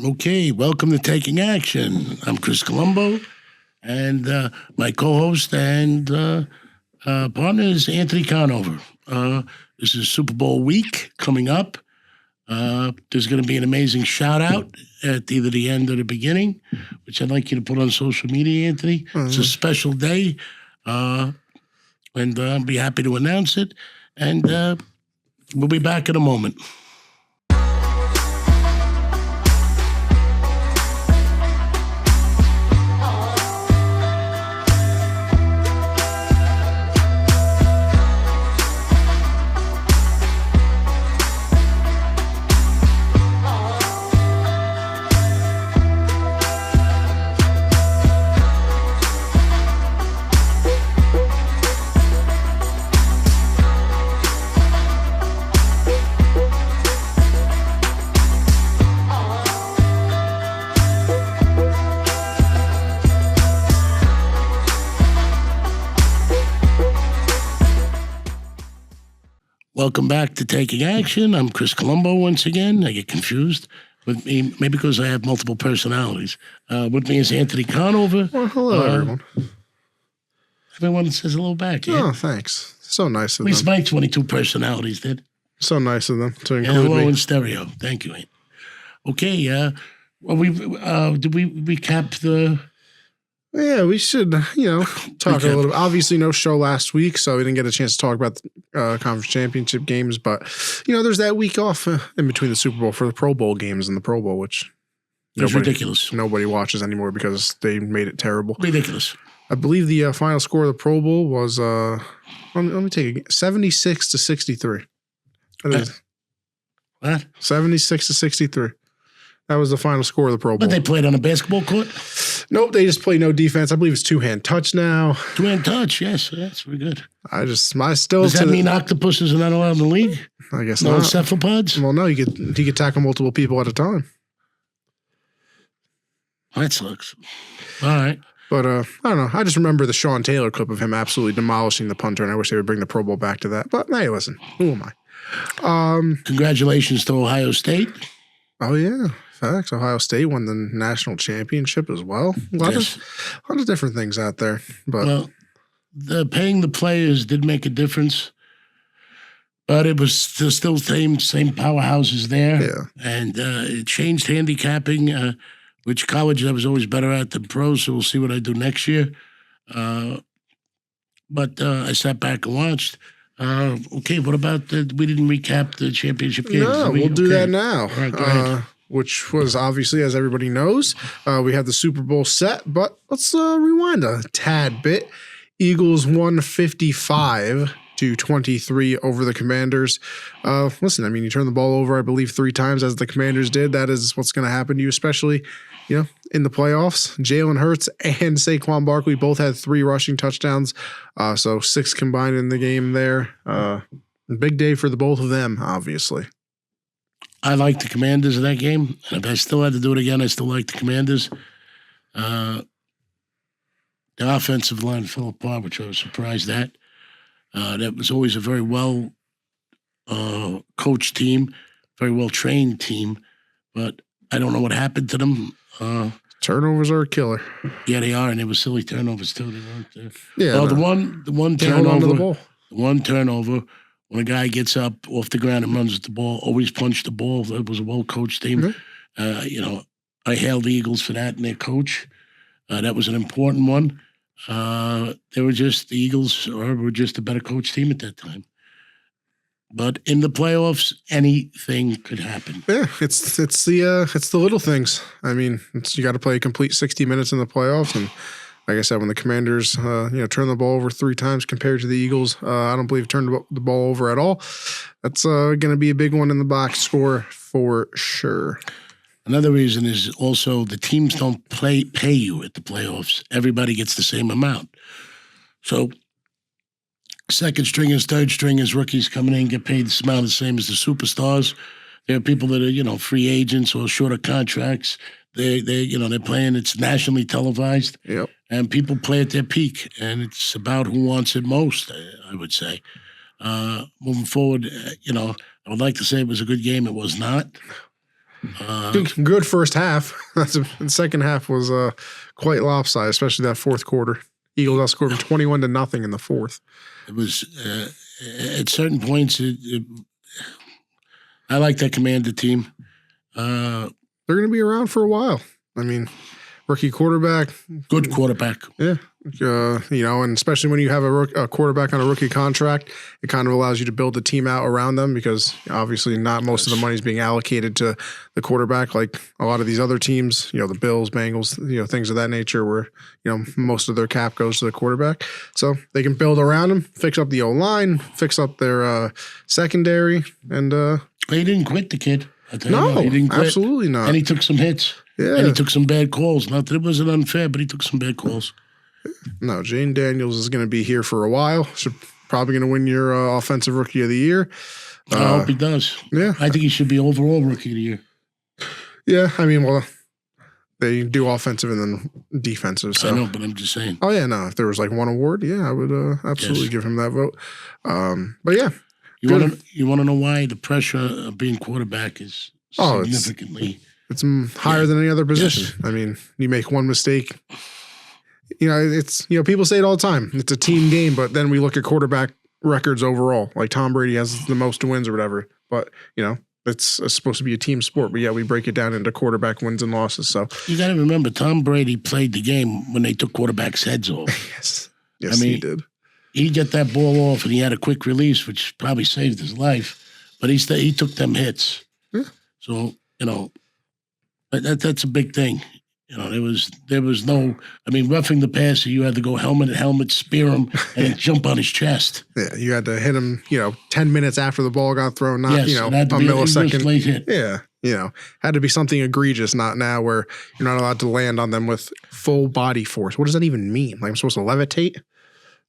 Okay, welcome to Taking Action. I'm Chris Colombo, and my co-host and partner is Anthony Conover. This is Super Bowl week coming up. There's going to be an amazing shout-out at either the end or the beginning, which I'd like you to put on social media, Anthony. Mm-hmm. It's a special day, and I'll be happy to announce it, and we'll be back in a moment. Welcome back to Taking Action. I'm Chris Colombo once again. I get confused with me, maybe because I have multiple personalities. With me is Anthony Conover. Well, hello, everyone. Everyone says hello back. Yeah? Oh, thanks. So nice of them. At least my 22 personalities did. So nice of them to include hello me. In stereo. Thank you. Okay. Well, did we recap the? Yeah, we should, talk a little. Obviously, no show last week, so we didn't get a chance to talk about the conference championship games. But, there's that week off in between the Super Bowl for the Pro Bowl games and the Pro Bowl, which it's ridiculous. Nobody watches anymore because they made it terrible. Ridiculous. I believe the final score of the Pro Bowl was, let me take it, 76-63. What? 76-63. That was the final score of the Pro Bowl. But they played on a basketball court? Nope, they just play no defense. I believe it's two-hand touch now. Two-hand touch, yes. That's very good. Does that mean octopuses are not allowed in the league? I guess not. No cephalopods? Well, no, you could tackle multiple people at a time. That sucks. All right. But I don't know. I just remember the Sean Taylor clip of him absolutely demolishing the punter, and I wish they would bring the Pro Bowl back to that. But hey, listen, who am I? Congratulations to Ohio State. Oh, yeah. Facts. Ohio State won the national championship as well. A lot of different things out there. But the paying the players did make a difference, but it was still same powerhouses there. Yeah. And it changed handicapping, which college I was always better at than pros, so we'll see what I do next year. But I sat back and watched. Okay, what about we didn't recap the championship games? No, we'll do that now. All right, go ahead. Which was obviously, as everybody knows, we had the Super Bowl set, but let's rewind a tad bit. Eagles won 55-23 over the Commanders. Listen, I mean, you turn the ball over, I believe, 3 times as the Commanders did. That is what's going to happen to you, especially, in the playoffs. Jalen Hurts and Saquon Barkley both had 3 rushing touchdowns, so 6 combined in the game there. Big day for the both of them, obviously. I like the Commanders in that game, and if I still had to do it again, I still like the Commanders. The offensive line fell apart, which I was surprised at. That was always a very well coached team, very well trained team, but I don't know what happened to them. Turnovers are a killer. Yeah, they are, and they were silly turnovers too. They weren't. Yeah, the one turnover, when a guy gets up off the ground and runs the ball, always punch the ball. That was a well-coached team. Mm-hmm. I hailed the Eagles for that and their coach. That was an important one. The Eagles were just a better coach team at that time. But in the playoffs, anything could happen. Yeah, it's the little things. I mean, you got to play a complete 60 minutes in the playoffs, and like I said, when the Commanders, turn the ball over 3 times compared to the Eagles, I don't believe turned the ball over at all. That's going to be a big one in the box score for sure. Another reason is also the teams don't pay you at the playoffs. Everybody gets the same amount. So second stringers, third stringers, rookies coming in get paid the amount the same as the superstars. There are people that are, free agents or shorter contracts. They're playing. It's nationally televised. Yep. And people play at their peak, and it's about who wants it most, I would say. Moving forward, I would like to say it was a good game. It was not. Good first half. The second half was quite lopsided, especially that fourth quarter. Eagles outscored 21-0 in the fourth. It was at certain points. I like that Commander team. They're going to be around for a while. I mean, rookie quarterback. Good quarterback. Yeah. And especially when you have a quarterback on a rookie contract, it kind of allows you to build the team out around them because obviously not most of the money is being allocated to the quarterback like a lot of these other teams, the Bills, Bengals, things of that nature where, most of their cap goes to the quarterback. So they can build around them, fix up the O-line, fix up their secondary. And he didn't quit, the kid. No, he didn't quit. Absolutely not. And he took some hits. Yeah. And he took some bad calls. Not that it wasn't unfair, but he took some bad calls. No, Jane Daniels is going to be here for a while. She's probably going to win your offensive rookie of the year. I hope he does. Yeah. I think he should be overall rookie of the year. Yeah. I mean, well, they do offensive and then defensive. So. I know, but I'm just saying. Oh, yeah. No, if there was like one award, yeah, I would absolutely give him that vote. But yeah. You want to know why the pressure of being quarterback is significantly. It's higher than any other position. Yes. I mean, you make one mistake. It's people say it all the time. It's a team game, but then we look at quarterback records overall. Like Tom Brady has the most wins or whatever. But it's supposed to be a team sport. But yeah, we break it down into quarterback wins and losses. So you got to remember, Tom Brady played the game when they took quarterbacks' heads off. Yes, he did. He got that ball off and he had a quick release, which probably saved his life. But he took them hits. Yeah. So that's a big thing. There was no. I mean, roughing the passer, you had to go helmet to helmet, spear him, and then jump on his chest. Yeah, you had to hit him. 10 minutes after the ball got thrown, not yes, a millisecond. Late hit. Yeah, had to be something egregious, not now where you're not allowed to land on them with full body force. What does that even mean? Like I'm supposed to levitate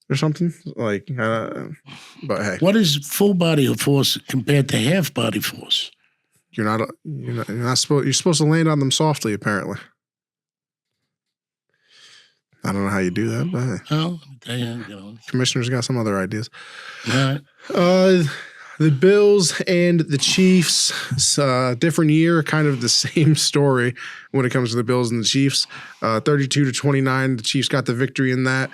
or something? Like, but hey, what is full body force compared to half body force? You're not supposed. You're supposed to land on them softly, apparently. I don't know how you do that, but well, the commissioner's got some other ideas. All right. The Bills and the Chiefs, different year, kind of the same story when it comes to the Bills and the Chiefs. 32-29, the Chiefs got the victory in that.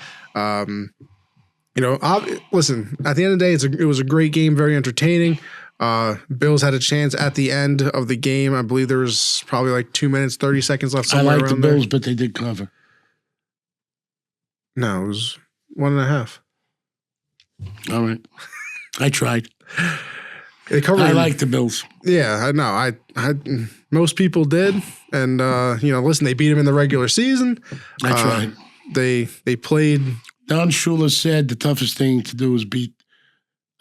Listen, at the end of the day, it was a great game, very entertaining. Bills had a chance at the end of the game. I believe there was probably like 2 minutes, 30 seconds left. I like the Bills, but they did cover. No, it was 1.5. All right. I tried. I like the Bills. Yeah, I know. I most people did. And listen, they beat them in the regular season. I tried. They played. Don Shula said the toughest thing to do was beat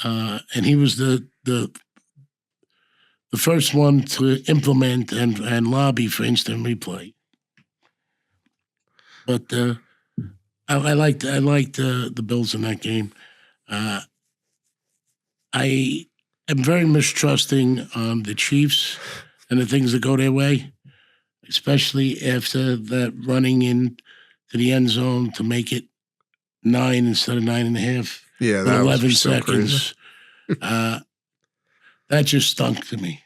and he was the first one to implement and lobby for instant replay. But I liked the Bills in that game. I am very mistrusting on the Chiefs and the things that go their way, especially after that running in to the end zone to make it 9 instead of 9.5. Yeah, that 11 was so seconds. That just stunk to me.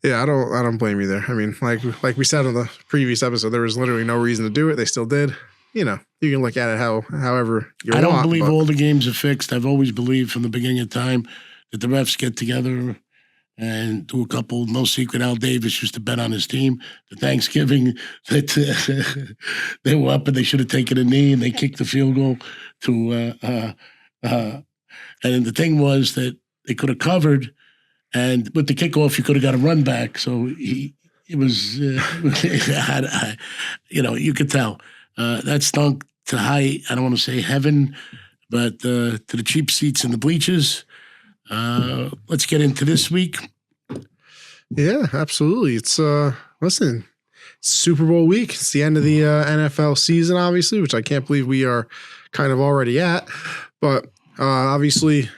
Yeah, I don't blame you there. I mean, like we said on the previous episode, there was literally no reason to do it. They still did. You can look at it however you want. I don't believe all the games are fixed. I've always believed from the beginning of time that the refs get together and do a couple. No secret, Al Davis used to bet on his team. The Thanksgiving that they were up and they should have taken a knee and they kicked the field goal to. And the thing was that they could have covered, and with the kickoff, you could have got a run back. So it was, you could tell. That stunk to high, I don't want to say heaven, but to the cheap seats in the bleachers. Let's get into this week. Yeah, absolutely. It's, listen, Super Bowl week. It's the end of the NFL season, obviously, which I can't believe we are kind of already at. But obviously,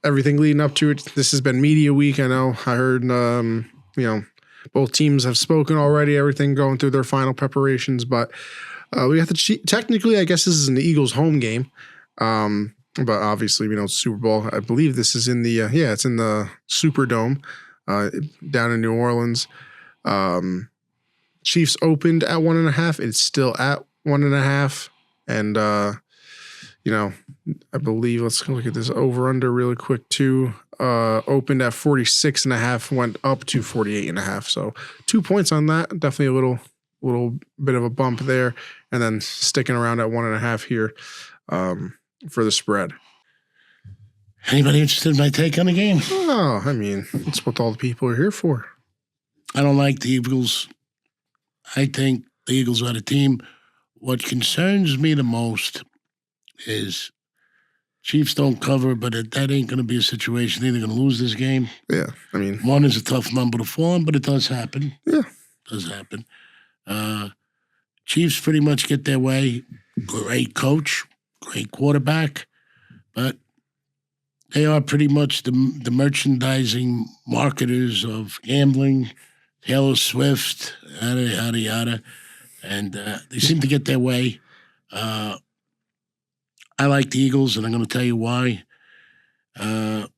everything leading up to it, this has been media week. I know I heard, both teams have spoken already, everything going through their final preparations, but we have to technically, I guess this is an Eagles home game. But obviously, Super Bowl. I believe this is in the, it's in the Superdome down in New Orleans. Chiefs opened at 1.5. It's still at 1.5. And, I believe, let's look at this over-under really quick too. Opened at 46.5, went up to 48.5. So 2 points on that. Definitely a little bit of a bump there. And then sticking around at 1.5 here for the spread. Anybody interested in my take on the game? Oh, I mean, that's what all the people are here for. I don't like the Eagles. I think the Eagles are the team. What concerns me the most is Chiefs don't cover, but that ain't going to be a situation. They're going to lose this game. Yeah, I mean. One is a tough number to fall on, but it does happen. Yeah. It does happen. Chiefs pretty much get their way. Great coach, great quarterback, but they are pretty much the merchandising marketers of gambling, Taylor Swift, yada, yada, yada. And they seem to get their way. I like the Eagles, and I'm going to tell you why. But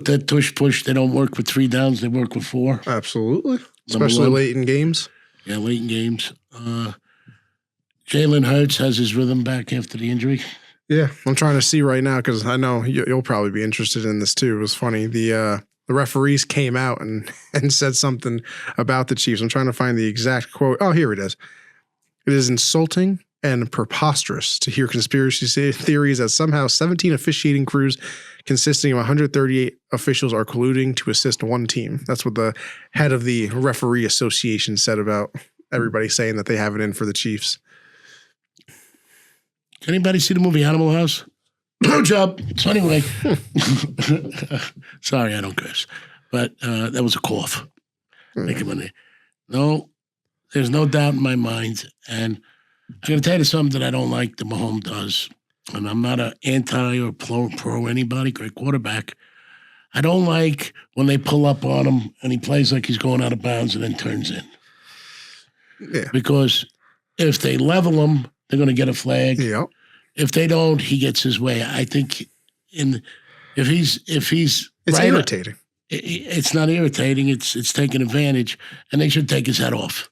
that push, they don't work with 3 downs. They work with 4. Absolutely. Especially late in games. Yeah, late in games. Jalen Hurts has his rhythm back after the injury. Yeah, I'm trying to see right now because I know you'll probably be interested in this too. It was funny. The referees came out and said something about the Chiefs. I'm trying to find the exact quote. Oh, here it is. It is insulting and preposterous to hear conspiracy theories that somehow 17 officiating crews consisting of 138 officials are colluding to assist one team. That's what the head of the referee association said about everybody saying that they have it in for the Chiefs. Anybody see the movie Animal House? No job. So anyway, sorry, I don't curse, but that was a cough. No, there's no doubt in my mind, and I'm going to tell you something that I don't like that Mahomes does, and I'm not an anti or pro anybody, great quarterback. I don't like when they pull up on him and he plays like he's going out of bounds and then turns in. Yeah. Because if they level him, they're going to get a flag. Yeah. If they don't, he gets his way. I think if he's it's right, irritating. It's not irritating. It's taking advantage, and they should take his head off.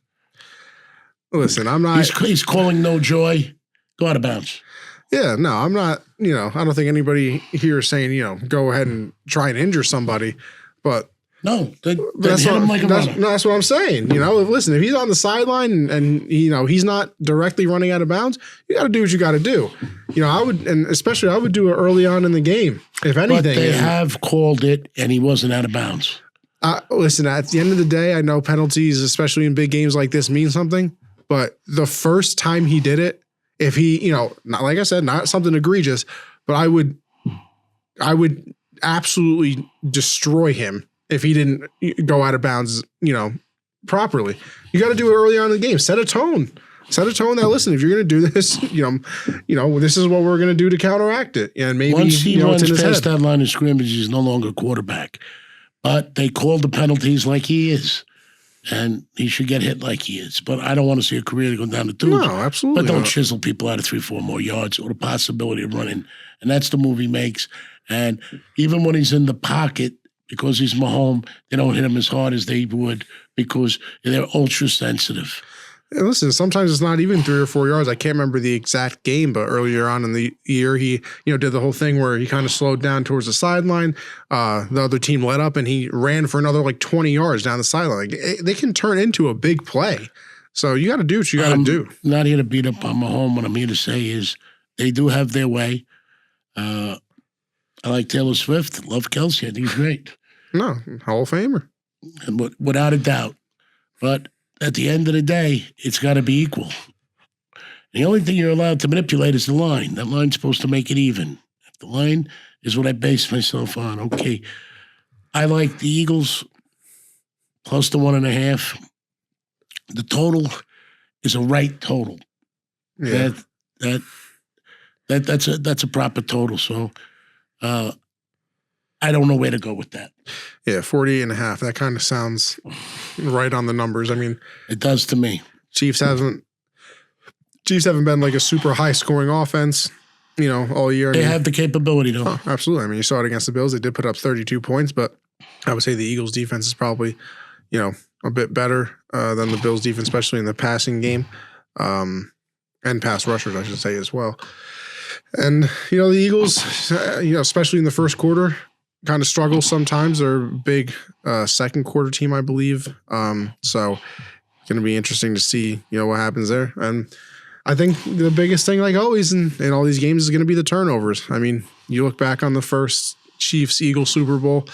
Listen, I'm not. He's calling no joy. Go out of bounds. Yeah, no, I'm not. I don't think anybody here is saying go ahead and try and injure somebody, but. No, that's what I'm saying. Listen, if he's on the sideline and he's not directly running out of bounds, you got to do what you got to do. I would do it early on in the game, if anything. But they have called it, and he wasn't out of bounds. Listen, at the end of the day, I know penalties, especially in big games like this, mean something. But the first time he did it, if he, not like I said, not something egregious, but I would absolutely destroy him. If he didn't go out of bounds, properly. You got to do it early on in the game. Set a tone. Set a tone that, listen, if you're going to do this, this is what we're going to do to counteract it. And maybe once he runs it's in his past head. that line of scrimmage, he's no longer quarterback. But they call the penalties like he is. And he should get hit like he is. But I don't want to see a career go down the tubes. No, absolutely. But don't not. chisel people out of 3-4 more yards or the possibility of running. And that's the move he makes. And even when he's in the pocket, because he's Mahomes, they don't hit him as hard as they would because they're ultra sensitive. And listen, sometimes it's not even 3 or 4 yards. I can't remember the exact game, but earlier on in the year, he did the whole thing where he kind of slowed down towards the sideline. The other team let up, and he ran for another 20 yards down the sideline. They can turn into a big play. So you got to do what you got to do. Not here to beat up on Mahomes. What I'm here to say is they do have their way. I like Taylor Swift. Love Kelsey. I think he's great. No, Hall of Famer. And without a doubt. But at the end of the day, it's got to be equal. The only thing you're allowed to manipulate is the line. That line's supposed to make it even. If the line is what I base myself on, okay. I like the Eagles plus the 1.5. The total is a right total. Yeah. That's a proper total. So I don't know where to go with that. Yeah, 48.5. That kind of sounds right on the numbers. I mean, it does to me. Chiefs haven't been like a super high scoring offense, all year. They have the capability, though. Oh, absolutely. I mean, you saw it against the Bills. They did put up 32 points, but I would say the Eagles defense is probably, a bit better than the Bills defense, especially in the passing game, and pass rushers, I should say, as well. And, the Eagles, especially in the first quarter, kind of struggle sometimes. They're a big second quarter team, I believe. So going to be interesting to see, what happens there. And I think the biggest thing, like always in all these games, is going to be the turnovers. I mean, you look back on the first Chiefs-Eagles Super Bowl,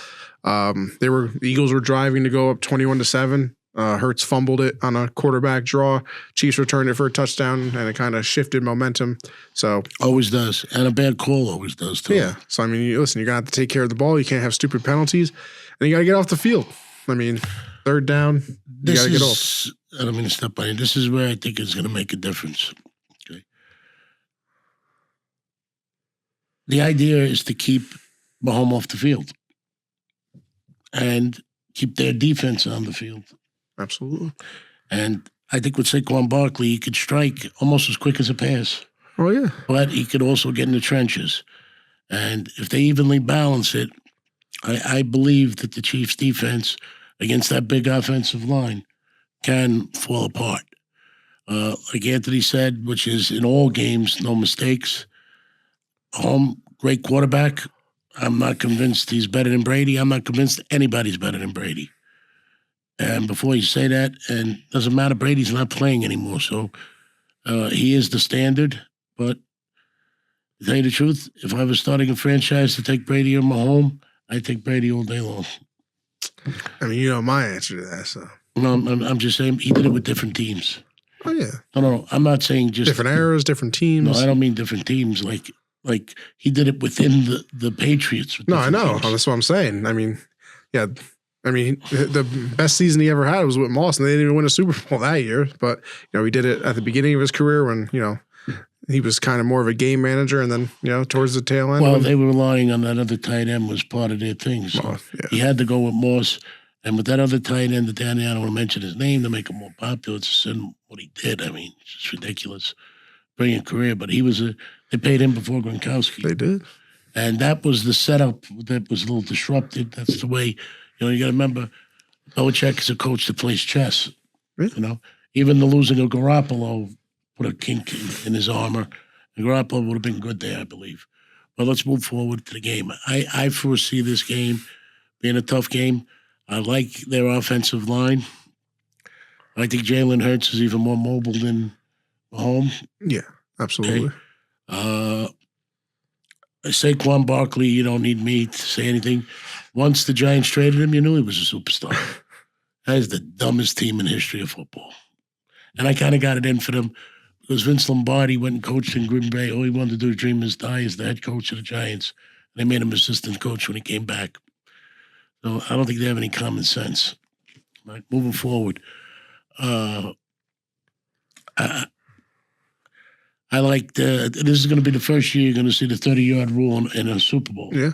the Eagles were driving to go up 21-7. Hurts fumbled it on a quarterback draw. Chiefs returned it for a touchdown, and it kind of shifted momentum. So always does, and a bad call always does too. Yeah. So I mean, listen, you're gonna have to take care of the ball. You can't have stupid penalties, and you got to get off the field. I mean, third down, you got to get off. I don't mean to step on you. This is where I think it's going to make a difference. Okay. The idea is to keep Mahomes off the field and keep their defense on the field. Absolutely. And I think with Saquon Barkley, he could strike almost as quick as a pass. Oh, yeah. But he could also get in the trenches. And if they evenly balance it, I believe that the Chiefs' defense against that big offensive line can fall apart. Like Anthony said, which is in all games, no mistakes. Great quarterback. I'm not convinced he's better than Brady. I'm not convinced anybody's better than Brady. And before you say that, and it doesn't matter, Brady's not playing anymore. So he is the standard. But to tell you the truth, if I was starting a franchise to take Brady or Mahomes, I'd take Brady all day long. I mean, you know my answer to that, so. No, I'm just saying he did it with different teams. Oh, yeah. No. I'm not saying just different eras, different teams. No, I don't mean different teams. Like he did it within the Patriots. No, I know. That's what I'm saying. I mean, yeah. I mean, the best season he ever had was with Moss, and they didn't even win a Super Bowl that year. But, he did it at the beginning of his career when, he was kind of more of a game manager, and then, towards the tail end. Well, they were relying on that other tight end was part of their thing. So he had to go with Moss. And with that other tight end, I don't want to mention his name to make him more popular. It's just what he did. I mean, it's just ridiculous. Brilliant career. But they paid him before Gronkowski. They did. And that was the setup that was a little disrupted. That's the way, you got to remember, Belichick is a coach that plays chess. Yeah. Even the losing of Garoppolo put a kink in his armor. And Garoppolo would have been good there, I believe. But let's move forward to the game. I foresee this game being a tough game. I like their offensive line. I think Jalen Hurts is even more mobile than Mahomes. Yeah, absolutely. Okay. Saquon Barkley, you don't need me to say anything. Once the Giants traded him, you knew he was a superstar. That is the dumbest team in history of football. And I kind of got it in for them because Vince Lombardi went and coached in Green Bay. All he wanted to do is dream his die as the head coach of the Giants. They made him assistant coach when he came back. So I don't think they have any common sense. Right, moving forward. I like this is going to be the first year you're going to see the 30-yard rule in a Super Bowl. Yeah.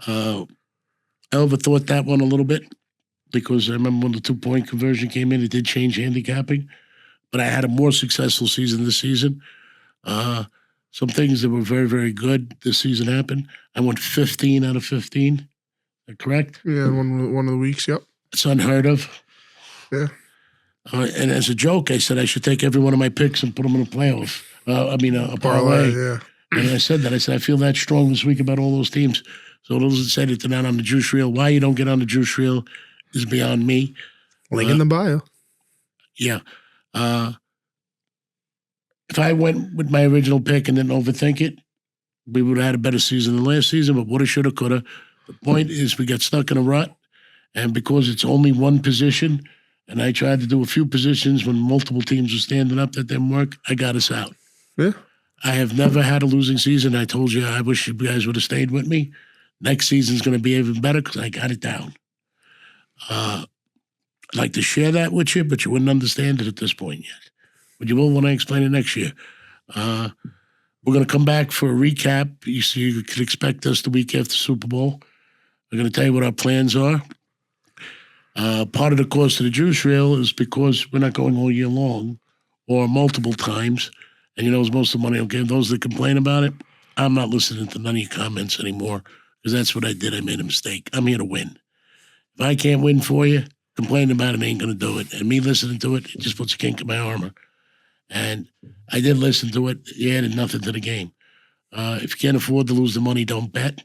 I overthought that one a little bit because I remember when the 2-point conversion came in, it did change handicapping. But I had a more successful season this season. Some things that were very, very good this season happened. I went 15 out of 15. Is that correct? Yeah, one of the weeks, yep. It's unheard of. Yeah. And as a joke, I said I should take every one of my picks and put them in a playoff. A parlay. Yeah. And I said that. I said, I feel that strong this week about all those teams. So those that said it, they're not on the juice reel. Why you don't get on the juice reel is beyond me. Link in the bio. Yeah. If I went with my original pick and didn't overthink it, we would have had a better season than last season, but woulda, shoulda, coulda. The point is we got stuck in a rut, and because it's only one position, and I tried to do a few positions when multiple teams were standing up that didn't work, I got us out. Yeah. I have never had a losing season. I told you I wish you guys would have stayed with me. Next season's going to be even better because I got it down. I'd like to share that with you, but you wouldn't understand it at this point yet. But you will when I explain it next year. We're going to come back for a recap. You can expect us the week after Super Bowl. We're going to tell you what our plans are. Part of the cost of the juice reel is because we're not going all year long or multiple times. And most of the money I'll give those that complain about it. I'm not listening to none of your comments anymore because that's what I did. I made a mistake. I'm here to win. If I can't win for you, complaining about it ain't going to do it. And me listening to it, it just puts a kink in my armor. And I did listen to it. It added nothing to the game. If you can't afford to lose the money, don't bet.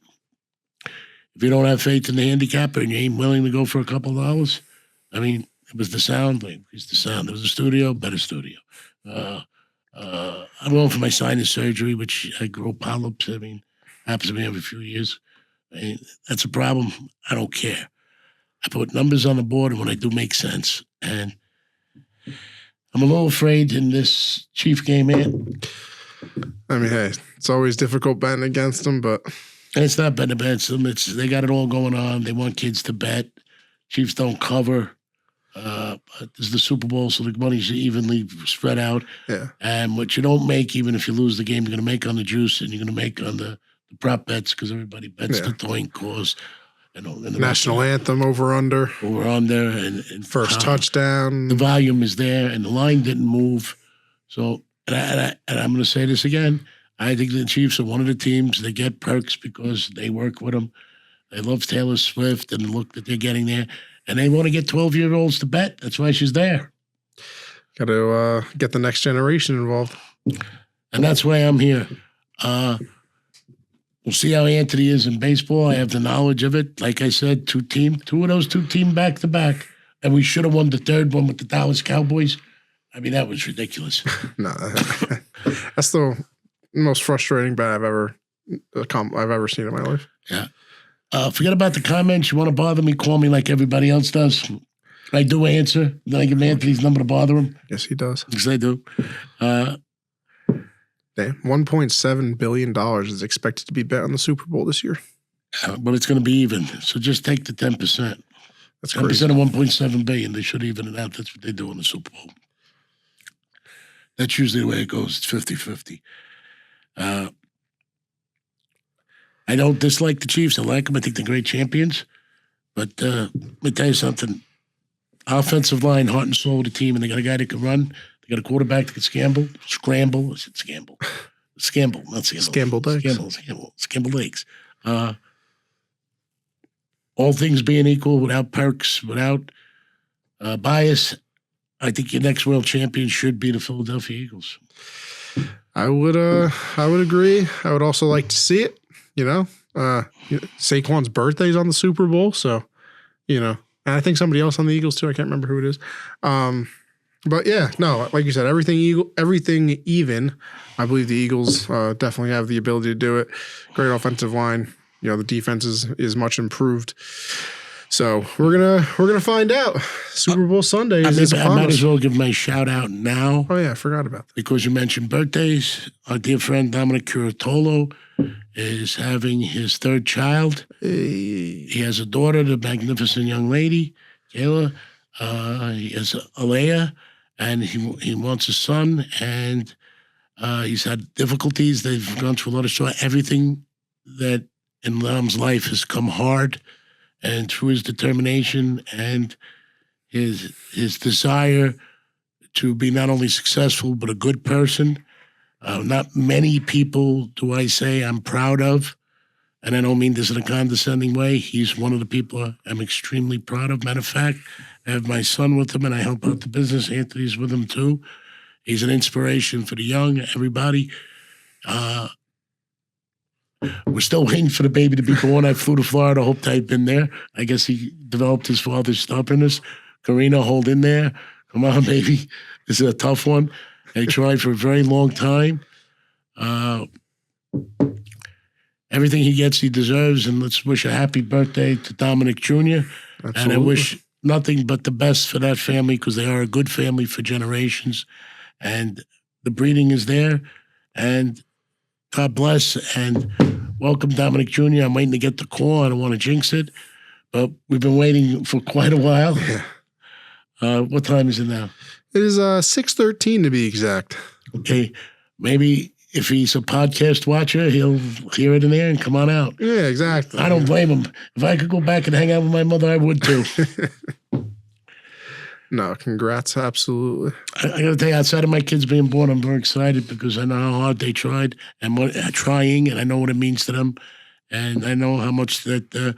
If you don't have faith in the handicapper and you ain't willing to go for a couple of dollars, I mean, it was the sound. It's the sound. It was a studio, better studio. I'm going for my sinus surgery, which I grow polyps. I mean, happens to me every few years. I mean, that's a problem. I don't care. I put numbers on the board, and when I do, make sense. And I'm a little afraid in this Chief game, man. I mean, hey, it's always difficult betting against them, but And it's not betting against them. They got it all going on. They want kids to bet. Chiefs don't cover. This is the Super Bowl, so the money's evenly spread out. yeah. And what you don't make, even if you lose the game, you're going to make on the juice and you're going to make on the prop bets because everybody bets the toy cause. And the National anthem over under. And First touchdown. The volume is there, and the line didn't move. So, and I'm going to say this again. I think the Chiefs are one of the teams that get perks because they work with them. They love Taylor Swift and the look that they're getting there. And they want to get 12-year-olds to bet. That's why she's there. Got to get the next generation involved. And that's why I'm here. We'll see how Anthony is in baseball. I have the knowledge of it. Like I said, two of those two team back-to-back. And we should have won the third one with the Dallas Cowboys. I mean, that was ridiculous. No, that's the most frustrating bet I've ever seen in my life. Yeah. Forget about the comments. You want to bother me, call me like everybody else does. I do answer. Then I give Anthony's number to bother him. Yes, he does. Yes, I do. $1.7 billion is expected to be bet on the Super Bowl this year. But it's going to be even. So just take the 10%. That's 10% crazy. of $1.7 billion. They should even it out. That's what they do in the Super Bowl. That's usually the way it goes. It's 50-50. I don't dislike the Chiefs. I like them. I think they're great champions. But let me tell you something. Offensive line, heart and soul of the team, and they got a guy that can run. They got a quarterback that can scramble. I said scramble. Scramble, not scramble. Scramble legs. All things being equal, without perks, without bias, I think your next world champion should be the Philadelphia Eagles. I would agree. I would also like to see it. Saquon's birthday is on the Super Bowl, so and I think somebody else on the Eagles too. I can't remember who it is. But yeah, no, like you said, everything even. I believe the Eagles definitely have the ability to do it. Great offensive line. The defense is much improved. So we're gonna find out. Super Bowl Sunday is I might as well give my shout out now. Oh yeah, I forgot about that. Because you mentioned birthdays. Our dear friend Dominic Curatolo is having his third child. Hey. He has a daughter, the magnificent young lady, Kayla. He has Alea, and he wants a son, and he's had difficulties. They've gone through a lot of struggle. Everything that in Dom's life has come hard, and through his determination and his desire to be not only successful but a good person. Not many people do I say I'm proud of, and I don't mean this in a condescending way. He's one of the people I'm extremely proud of. Matter of fact, I have my son with him, and I help out the business. Anthony's with him too. He's an inspiration for the young, everybody. We're still waiting for the baby to be born. I flew to Florida, hoped I'd been there. I guess he developed his father's stubbornness. Karina, hold in there. Come on, baby. This is a tough one. I tried for a very long time. Everything he gets, he deserves. And let's wish a happy birthday to Dominic Jr. Absolutely. And I wish nothing but the best for that family because they are a good family for generations. And the breeding is there. And God bless. And welcome, Dominic Jr. I'm waiting to get the call. I don't want to jinx it. But we've been waiting for quite a while. Yeah. What time is it now? It is 6:13 to be exact. Okay, maybe if he's a podcast watcher, he'll hear it in there and come on out. Yeah, exactly. I don't blame him. If I could go back and hang out with my mother, I would too. No, congrats, absolutely. I got to tell you, outside of my kids being born, I'm very excited because I know how hard they tried and trying, and I know what it means to them, and I know how much that their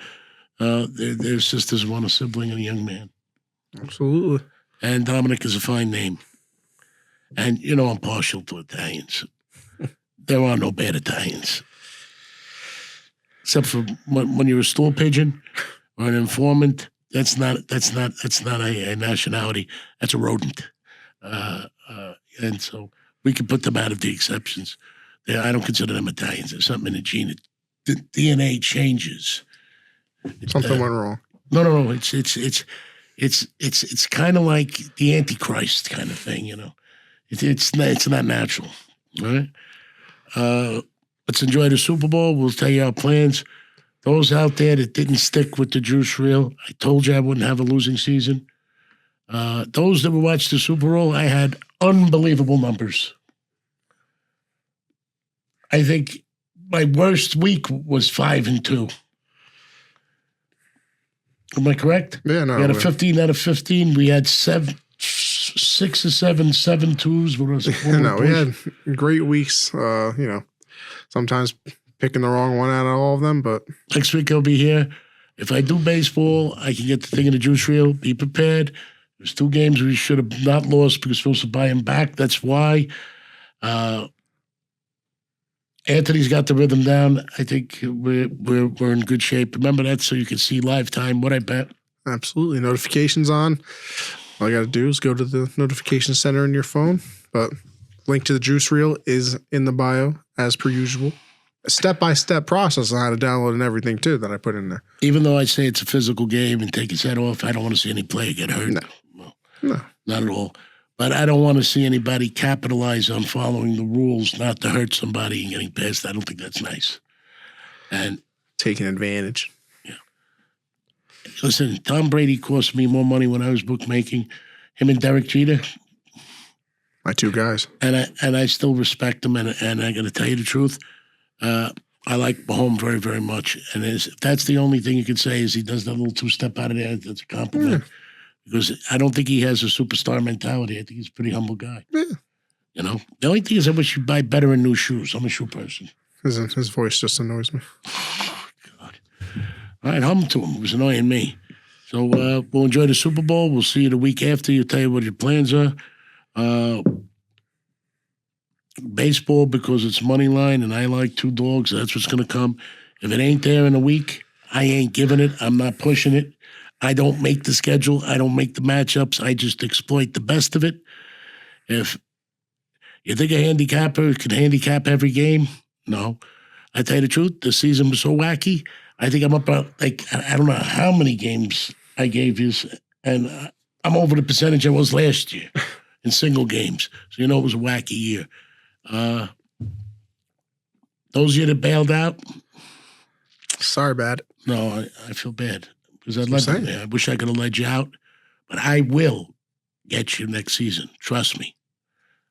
sisters want a sibling and a young man. Absolutely. And Dominic is a fine name. And, you know, I'm partial to Italians. There are no bad Italians. Except for when you're a stool pigeon or an informant, that's not a nationality. That's a rodent. And so we can put them out of the exceptions. I don't consider them Italians. There's something in the gene. The DNA changes. Something went wrong. No. It's kind of like the Antichrist kind of thing, you know. It's not natural. All right. Let's enjoy the Super Bowl. We'll tell you our plans. Those out there that didn't stick with the juice reel, I told you I wouldn't have a losing season. Those that watched the Super Bowl, I had unbelievable numbers. I think my worst week was 5-2. Am I correct? Yeah, no. We had a 15 out of 15. We had 6 or 7 7-2s. No, we had great weeks. You know, sometimes picking the wrong one out of all of them, but next week I'll be here. If I do baseball, I can get the thing in the juice reel. Be prepared. There's 2 games we should have not lost because we're supposed to buy him back. That's why. Anthony's got the rhythm down. I think we're in good shape. Remember that so you can see live time what I bet. Absolutely. Notifications on. All you got to do is go to the notification center in your phone. But link to the juice reel is in the bio as per usual. A step-by-step process on how to download and everything too that I put in there. Even though I say it's a physical game and take his head off, I don't want to see any player get hurt. No. Not at all. But I don't want to see anybody capitalize on following the rules not to hurt somebody and getting past. I don't think that's nice. And taking advantage. Yeah. Listen, Tom Brady cost me more money when I was bookmaking. Him and Derek Jeter. My 2 guys. And I still respect them. And I got to tell you the truth. I like Mahomes very, very much. And if that's the only thing you can say is he does that little 2-step out of there. That's a compliment. Yeah. Because I don't think he has a superstar mentality. I think he's a pretty humble guy. Yeah. You know? The only thing is I wish you'd buy better in new shoes. I'm a shoe person. His voice just annoys me. Oh, God. All right, hum to him. It was annoying me. So we'll enjoy the Super Bowl. We'll see you the week after. You'll tell you what your plans are. Baseball, because it's money line, and I like 2 dogs. That's what's going to come. If it ain't there in a week, I ain't giving it. I'm not pushing it. I don't make the schedule. I don't make the matchups. I just exploit the best of it. If you think a handicapper can handicap every game, no. I tell you the truth, the season was so wacky. I think I'm about, I don't know how many games I gave you, and I'm over the percentage I was last year in single games. So you know it was a wacky year. Those of you that bailed out, sorry about it. No, I feel bad. Because I wish I could have led you out, but I will get you next season. Trust me.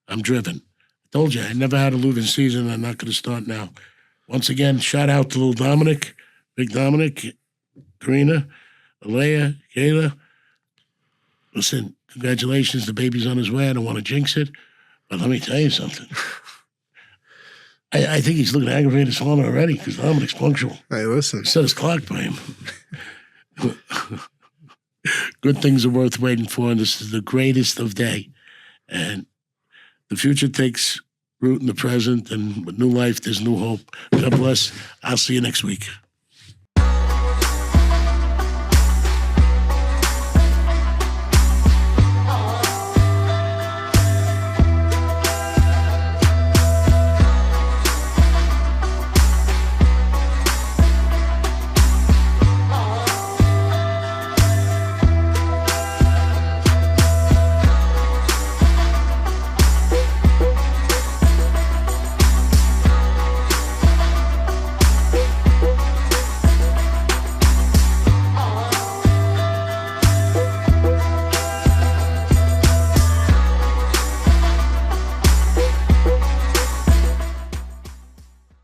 I'm driven. I told you, I never had a losing season. I'm not going to start now. Once again, shout out to little Dominic, Big Dominic, Karina, Alea, Kayla. Listen, congratulations. The baby's on his way. I don't want to jinx it, but let me tell you something. I think he's looking to aggravate his father already because Dominic's punctual. Hey, listen. Set his clock by him. Good things are worth waiting for, and this is the greatest of day. And the future takes root in the present, and with new life, there's new hope. God bless. I'll see you next week.